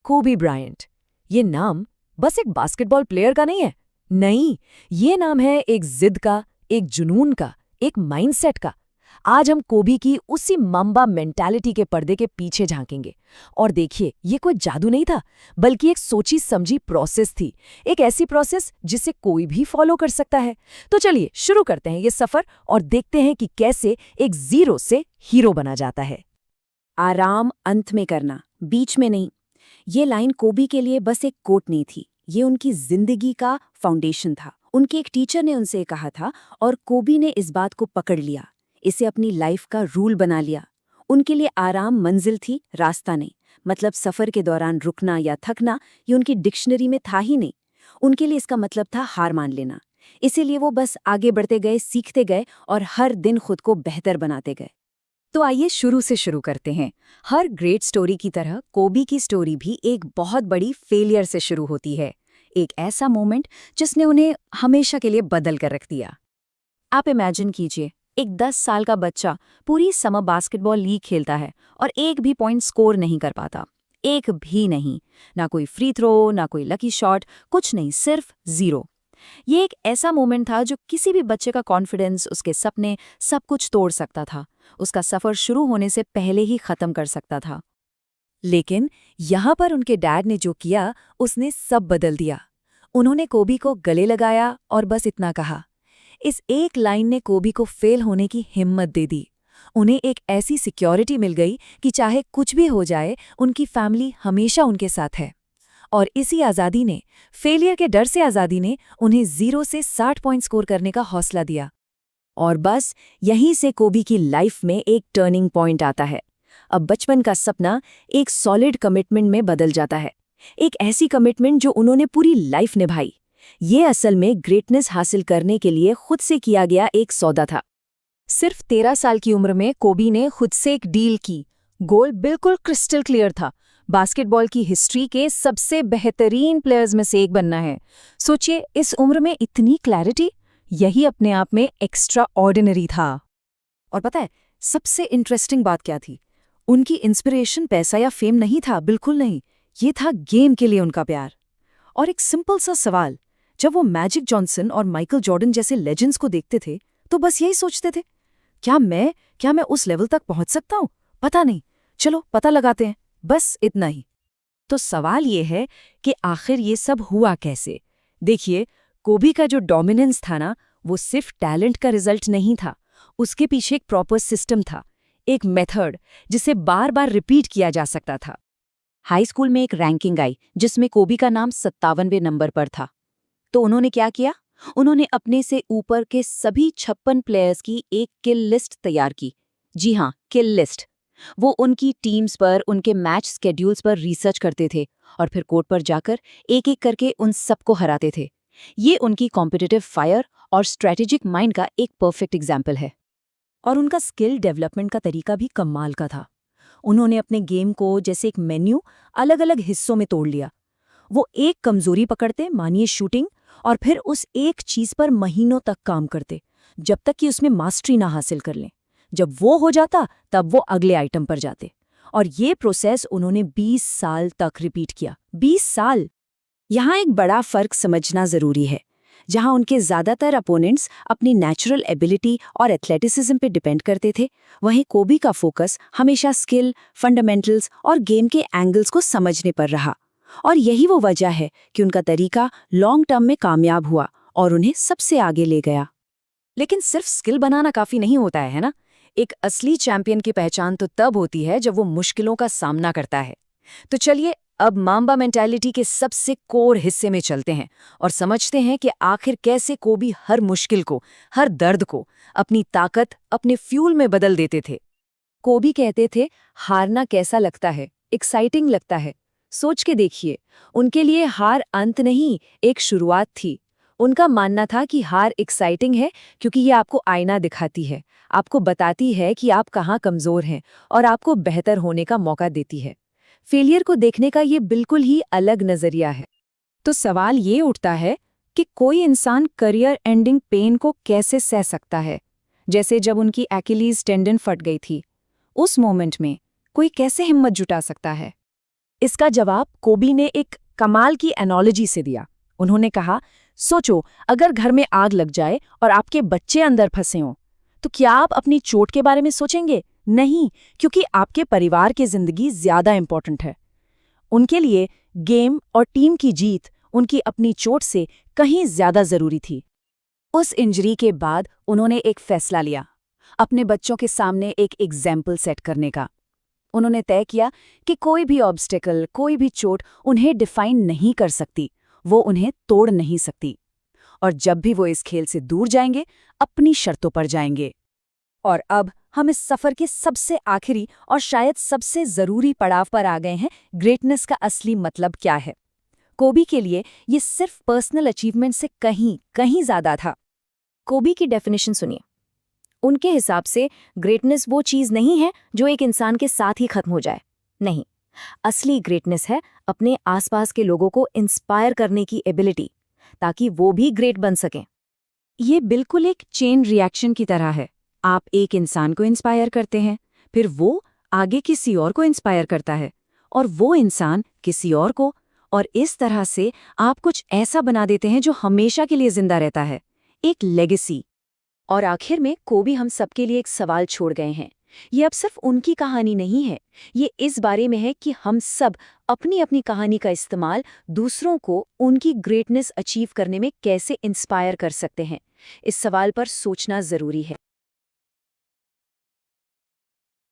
कोबी ब्रायंट। ये नाम बस एक बास्केटबॉल प्लेयर का नहीं है। नहीं, ये नाम है एक जिद का, एक जुनून का, एक माइंडसेट का। आज हम कोबी की उसी माम्बा मेंटालिटी के पर्दे के पीछे झांकेंगे। और देखिए, ये कोई जादू नहीं था, बल्कि एक सोची समझी प्रोसेस थी। एक ऐसी प्रोसेस जिसे कोई भी फॉलो कर सकता है। तो चलिए शुरू करते हैं ये सफर और देखते हैं कि कैसे एक जीरो से हीरो बना जाता है। आराम अंत में करना, बीच में नहीं। ये लाइन कोबी के लिए बस एक कोट नहीं थी, ये उनकी जिंदगी का फाउंडेशन था। उनके एक टीचर ने उनसे कहा था और कोबी ने इस बात को पकड़ लिया, इसे अपनी लाइफ का रूल बना लिया। उनके लिए आराम मंजिल थी, रास्ता नहीं। मतलब सफर के दौरान रुकना या थकना ये उनकी डिक्शनरी में था ही नहीं। उनके लिए इसका मतलब था हार मान लेना। इसीलिए वो बस आगे बढ़ते गए, सीखते गए और हर दिन खुद को बेहतर बनाते गए। तो आइए शुरू से शुरू करते हैं। हर ग्रेट स्टोरी की तरह कोबी की स्टोरी भी एक बहुत बड़ी फेलियर से शुरू होती है। एक ऐसा मोमेंट जिसने उन्हें हमेशा के लिए बदल कर रख दिया। आप इमेजिन कीजिए, एक 10 साल का बच्चा पूरी समर बास्केटबॉल लीग खेलता है और एक भी पॉइंट स्कोर नहीं कर पाता। एक भी नहीं। ना कोई फ्री थ्रो, ना कोई लकी शॉट, कुछ नहीं, सिर्फ 0। ये एक ऐसा मोमेंट था जो किसी भी बच्चे का कॉन्फिडेंस, उसके सपने, सब कुछ तोड़ सकता था। उसका सफर शुरू होने से पहले ही खत्म कर सकता था। लेकिन यहाँ पर उनके डैड ने जो किया, उसने सब बदल दिया। उन्होंने कोबी को गले लगाया और बस इतना कहा। इस एक लाइन ने कोबी को फेल होने की हिम्मत दे दी। उन्हें एक ऐसी सिक्योरिटी मिल गई कि चाहे कुछ भी हो जाए, उनकी फैमिली हमेशा उनके साथ है। और इसी आज़ादी ने, फेलियर के डर से आज़ादी ने, उन्हें 0 से 60 पॉइंट स्कोर करने का हौसला दिया। और बस यहीं से कोबी की लाइफ में एक टर्निंग पॉइंट आता है। अब बचपन का सपना एक सॉलिड कमिटमेंट में बदल जाता है। एक ऐसी कमिटमेंट जो उन्होंने पूरी लाइफ निभाई। ये असल में ग्रेटनेस हासिल करने के लिए खुद से किया गया एक सौदा था। सिर्फ 13 साल की उम्र में कोबी ने खुद से एक डील की। गोल बिल्कुल क्रिस्टल क्लियर था, बास्केटबॉल की हिस्ट्री के सबसे बेहतरीन प्लेयर्स में से एक बनना है। सोचिए, इस उम्र में इतनी क्लैरिटी, यही अपने आप में एक्स्ट्रा ऑर्डिनरी था। और पता है, सबसे इंटरेस्टिंग बात क्या थी? उनकी इंस्पिरेशन पैसा या फेम नहीं था, बिल्कुल नहीं। ये था गेम के लिए उनका प्यार। और एक सिंपल सा सवाल, जब वो मैजिक जॉनसन और माइकल जॉर्डन जैसे लेजेंड्स को देखते थे, तो बस यही सोचते थे, क्या मैं उस लेवल तक पहुंच सकता हूं? पता नहीं, चलो पता लगाते हैं। बस इतना ही। तो सवाल ये है कि आखिर ये सब हुआ कैसे? देखिए, कोबी का जो डोमिनेंस था ना, वो सिर्फ टैलेंट का रिजल्ट नहीं था। उसके पीछे एक प्रॉपर सिस्टम था, एक मेथड जिसे बार बार रिपीट किया जा सकता था। हाई स्कूल में एक रैंकिंग आई जिसमें कोबी का नाम 57वें नंबर पर था। तो उन्होंने क्या किया? उन्होंने अपने से ऊपर के सभी 56 प्लेयर्स की एक किल लिस्ट तैयार की। जी हाँ, किल लिस्ट। वो उनकी टीम्स पर, उनके मैच स्केड्यूल्स पर रिसर्च करते थे और फिर कोर्ट पर जाकर एक एक करके उन सबको हराते थे। ये उनकी कॉम्पिटिटिव फायर और स्ट्रेटेजिक माइंड का एक परफेक्ट एग्जाम्पल है। और उनका स्किल डेवलपमेंट का तरीका भी कमाल का था। उन्होंने अपने गेम को जैसे एक मेन्यू अलग अलग हिस्सों में तोड़ लिया। वो एक कमजोरी पकड़ते, मानिए शूटिंग, और फिर उस एक चीज पर महीनों तक काम करते, जब तक कि उसमें मास्टरी ना हासिल कर लें। जब वो हो जाता, तब वो अगले आइटम पर जाते। और ये प्रोसेस उन्होंने 20 साल तक रिपीट किया। 20 साल! यहाँ एक बड़ा फर्क समझना जरूरी है। जहाँ उनके ज्यादातर अपोनेंट्स अपनी नेचुरल एबिलिटी और एथलेटिसिज्म पे डिपेंड करते थे, वहीं कोबी का फोकस हमेशा स्किल, फंडामेंटल्स और गेम के एंगल्स को समझने पर रहा। और यही वो वजह है कि उनका तरीका लॉन्ग टर्म में कामयाब हुआ और उन्हें सबसे आगे ले गया। लेकिन सिर्फ स्किल बनाना काफी नहीं होता है ना? एक असली चैंपियन की पहचान तो तब होती है जब वो मुश्किलों का सामना करता है। तो चलिए अब माम्बा मेंटालिटी के सबसे कोर हिस्से में चलते हैं और समझते हैं कि आखिर कैसे कोबी हर मुश्किल को, हर दर्द को अपनी ताकत, अपने फ्यूल में बदल देते थे। कोबी कहते थे, हारना कैसा लगता है? एक्साइटिंग लगता है। सोच के देखिए, उनके लिए हार अंत नहीं, एक शुरुआत थी। उनका मानना था कि हार एक्साइटिंग है क्योंकि ये आपको आईना दिखाती है, आपको बताती है कि आप कहाँ कमज़ोर हैं और आपको बेहतर होने का मौका देती है। फेलियर को देखने का ये बिल्कुल ही अलग नज़रिया है। तो सवाल ये उठता है कि कोई इंसान करियर एंडिंग पेन को कैसे सह सकता है? जैसे जब उनकी एक्यूलीज टेंडन फट गई थी, उस मोमेंट में कोई कैसे हिम्मत जुटा सकता है? इसका जवाब कोबी ने एक कमाल की एनालॉजी से दिया। उन्होंने कहा, सोचो अगर घर में आग लग जाए और आपके बच्चे अंदर फंसे हों, तो क्या आप अपनी चोट के बारे में सोचेंगे? नहीं, क्योंकि आपके परिवार की जिंदगी ज्यादा इंपॉर्टेंट है। उनके लिए गेम और टीम की जीत उनकी अपनी चोट से कहीं ज्यादा जरूरी थी। उस इंजरी के बाद उन्होंने एक फैसला लिया, अपने बच्चों के सामने एक एग्जाम्पल सेट करने का। उन्होंने तय किया कि कोई भी ऑब्स्टेकल, कोई भी चोट उन्हें डिफाइन नहीं कर सकती, वो उन्हें तोड़ नहीं सकती। और जब भी वो इस खेल से दूर जाएंगे, अपनी शर्तों पर जाएंगे। और अब हम इस सफर के सबसे आखिरी और शायद सबसे जरूरी पड़ाव पर आ गए हैं, ग्रेटनेस का असली मतलब क्या है। कोबी के लिए ये सिर्फ पर्सनल अचीवमेंट से कहीं कहीं ज्यादा था। कोबी की डेफिनेशन सुनिए। उनके हिसाब से ग्रेटनेस वो चीज नहीं है जो एक इंसान के साथ ही खत्म हो जाए। नहीं, असली ग्रेटनेस है अपने आसपास के लोगों को इंस्पायर करने की एबिलिटी, ताकि वो भी ग्रेट बन सकें। ये बिल्कुल एक चेन रिएक्शन की तरह है। आप एक इंसान को इंस्पायर करते हैं, फिर वो आगे किसी और को इंस्पायर करता है, और वो इंसान किसी और इस तरह से आप कुछ ऐसा बना देते हैं जो हमेशा के लिए जिंदा रहता है, एक लेगेसी। और आखिर में कोबी हम सबके लिए एक सवाल छोड़ गए हैं। ये अब सिर्फ उनकी कहानी नहीं है, ये इस बारे में है कि हम सब अपनी अपनी कहानी का इस्तेमाल दूसरों को उनकी ग्रेटनेस अचीव करने में कैसे इंस्पायर कर सकते हैं। इस सवाल पर सोचना जरूरी है।